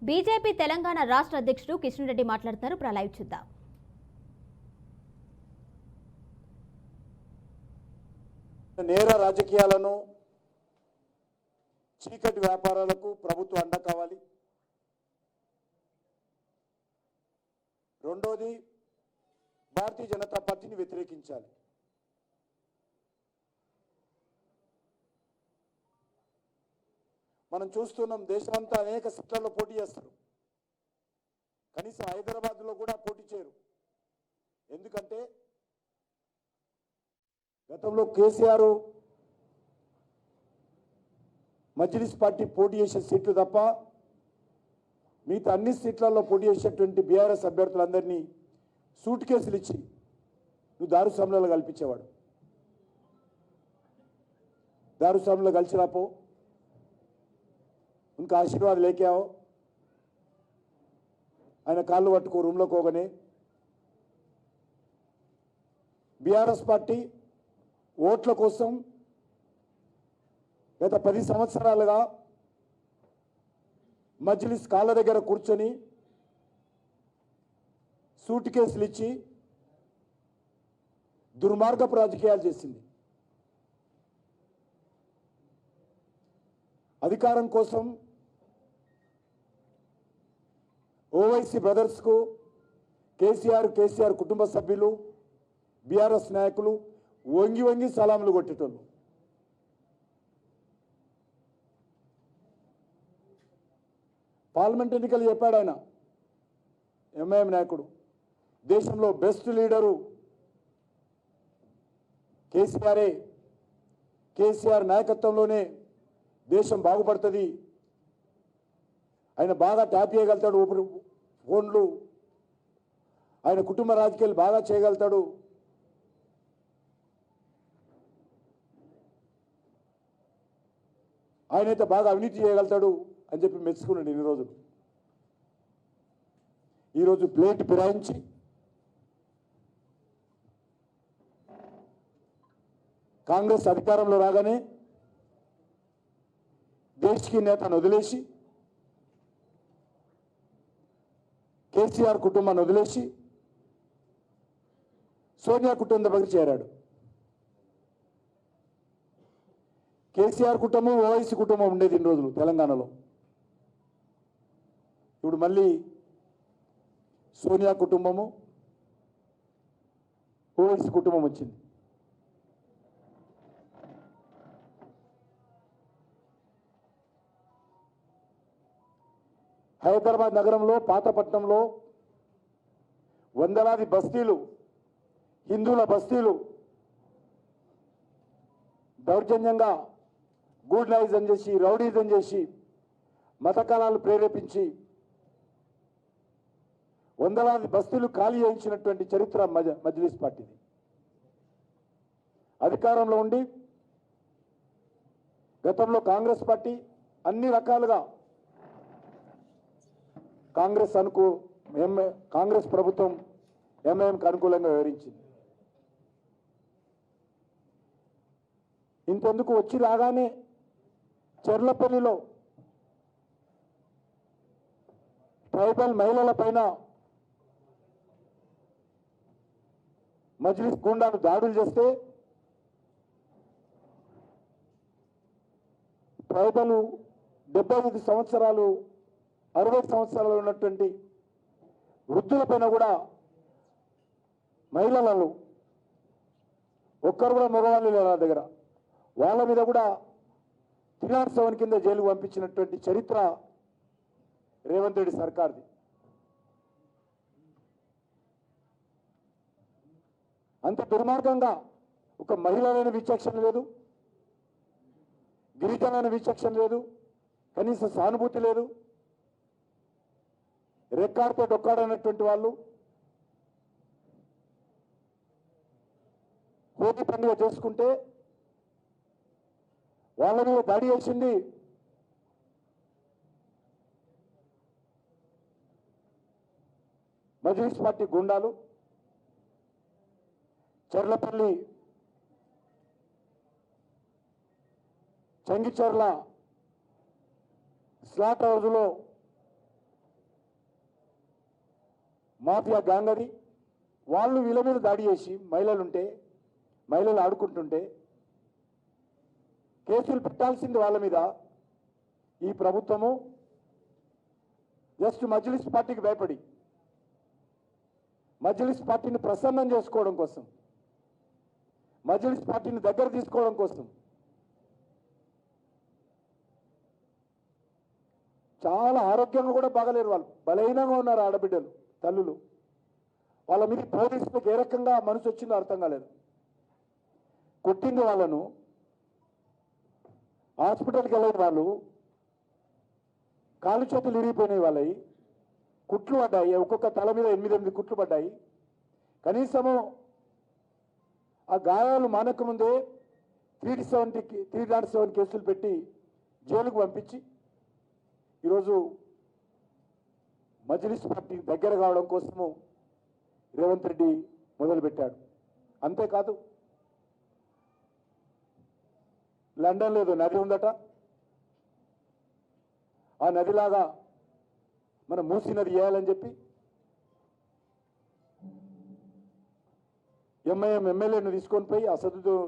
BJP Telangana రాష్ట్ర అధ్యక్షుడు కిషన్ రెడ్డి మాట్లాడుతారు. లైవ్ చూద్దాం. నేర రాజకీయాలను చీకటి వ్యాపారాలకు ప్రభుత్వం అండ కావాలి. రెండోది భారతీయ జనతా పార్టీని వ్యతిరేకించాలి. మనం చూస్తున్నాం, దేశమంతా అనేక సీట్లలో పోటీ చేస్తారు. కనీసం హైదరాబాద్లో కూడా పోటీ చేయరు. ఎందుకంటే గతంలో కేసీఆర్ మజ్లిస్ పార్టీ పోటీ చేసే సీట్లు తప్ప మిగతా అన్ని సీట్లలో పోటీ చేసేటువంటి బీఆర్ఎస్ అభ్యర్థులందరినీ సూట్ కేసులు ఇచ్చి నువ్వు దారుస్వాములలో కల్పించేవాడు. దారుస్వాములో కలిసి రాపో, ఇంకా ఆశీర్వాదం లేకావో, ఆయన కాళ్ళు పట్టుకో రూమ్లోకి పోగానే. బీఆర్ఎస్ పార్టీ ఓట్ల కోసం గత 10 సంవత్సరాలుగా మజ్లిస్ కాళ్ళ దగ్గర కూర్చొని సూట్ కేసులు ఇచ్చి దుర్మార్గపు రాజకీయాలు చేసింది. అధికారం కోసం ఓవైసీ బ్రదర్స్కు కేసీఆర్ కుటుంబ సభ్యులు బీఆర్ఎస్ నాయకులు వంగి వంగి సలాములు కొట్టేటోళ్ళు. పార్లమెంట్ ఎన్నికలు చెప్పాడు ఆయన, ఎంఐఎం నాయకుడు, దేశంలో బెస్ట్ లీడరు కేసీఆరే, కేసీఆర్ నాయకత్వంలోనే దేశం బాగుపడుతుంది, ఆయన బాగా ట్యాప్ చేయగలుగుతాడు, ఫోన్లు, ఆయన కుటుంబ రాజకీయాలు బాగా చేయగలుగుతాడు, ఆయనైతే బాగా అవినీతి చేయగలుగుతాడు అని చెప్పి మెచ్చుకున్నాడు ఇన్ని రోజులు. ఈరోజు ప్లేట్ ఫిరాయించి కాంగ్రెస్ అధికారంలో రాగానే దేశ్కి నేతను వదిలేసి, కేసీఆర్ కుటుంబాన్ని వదిలేసి సోనియా కుటుంబం దగ్గర చేరాడు. కేసీఆర్ కుటుంబం ఓవైసీ కుటుంబం ఉండేది ఇన్ని రోజులు తెలంగాణలో. ఇప్పుడు మళ్ళీ సోనియా కుటుంబము ఓవైసీ కుటుంబం వచ్చింది. హైదరాబాద్ నగరంలో పాతపట్నంలో వందలాది బస్తీలు, హిందువుల బస్తీలు దౌర్జన్యంగా గూడ్నైజం చేసి, రౌడీజం చేసి, మత కళాలు ప్రేరేపించి వందలాది బస్తీలు ఖాళీ చేయించినటువంటి చరిత్ర మజ్లిస్ పార్టీది. అధికారంలో ఉండి గతంలో కాంగ్రెస్ పార్టీ అన్ని రకాలుగా కాంగ్రెస్ ప్రభుత్వం ఎంఐఎంకి అనుకూలంగా వివరించింది. ఇంతెందుకు, వచ్చి రాగానే చెర్లపల్లిలో ట్రైబల్ మహిళల పైన మజ్లిస్ గూండాలు దాడులు చేస్తే ట్రైబల్ 75 సంవత్సరాలు 60 సంవత్సరాలు ఉన్నటువంటి వృద్ధులపైన కూడా, మహిళలను ఒక్కరు కూడా మగవాళ్ళు లేరు నా దగ్గర, వాళ్ళ మీద కూడా 307 కింద జైలుకు పంపించినటువంటి చరిత్ర రేవంత్ రెడ్డి సర్కార్ది. అంత దుర్మార్గంగా ఒక మహిళలైన విచక్షణ లేదు, గిరిజనైన విచక్షణ లేదు, కనీస సానుభూతి లేదు. రెక్కాడితే డొక్కాడనటువంటి వాళ్ళు హోలీ పండుగ చేసుకుంటే వాళ్ళ మీద దాడి చేసింది మజ్లిస్ పార్టీ గుండాలు. చెర్లపల్లి చంగిచర్ల స్లాట్ హౌస్లో మాఫియా గ్యాంగ్ అది. వాళ్ళు వీళ్ళ మీద దాడి చేసి మహిళలు ఆడుకుంటుంటే కేసులు పెట్టాల్సింది వాళ్ళ మీద. ఈ ప్రభుత్వము జస్ట్ మజ్లిస్ పార్టీకి భయపడి, మజ్లిస్ పార్టీని ప్రసన్నం చేసుకోవడం కోసం, మజ్లిస్ పార్టీని దగ్గర తీసుకోవడం కోసం చాలా ఆరోగ్యంగా కూడా బాగలేరు. వాళ్ళు బలహీనంగా ఉన్నారు. ఆడబిడ్డలు, తల్లులు. వాళ్ళ మీద పోలీసులకు ఏ రకంగా మనసు వచ్చిందో అర్థం కాలేదు. కొట్టింది వాళ్ళను, హాస్పిటల్కి వెళ్ళిన వాళ్ళు కాలు చేతులు ఇరిగిపోయినాయి. వాళ్ళవి కుట్లు పడ్డాయి. ఒక్కొక్క తల మీద 8 కుట్లు పడ్డాయి. కనీసము ఆ గాయాలు మానక ముందే 307 కేసులు పెట్టి జైలుకు పంపించి ఈరోజు మజ్లిస్ పార్టీ దగ్గర కావడం కోసము రేవంత్ రెడ్డి మొదలుపెట్టాడు. అంతేకాదు, లండన్లో ఏదో నది ఉందట. ఆ నదిలాగా మన మూసీ నది చేయాలని చెప్పి ఎంఐఎం ఎమ్మెల్యేను తీసుకొని పోయి అసదుద్దీన్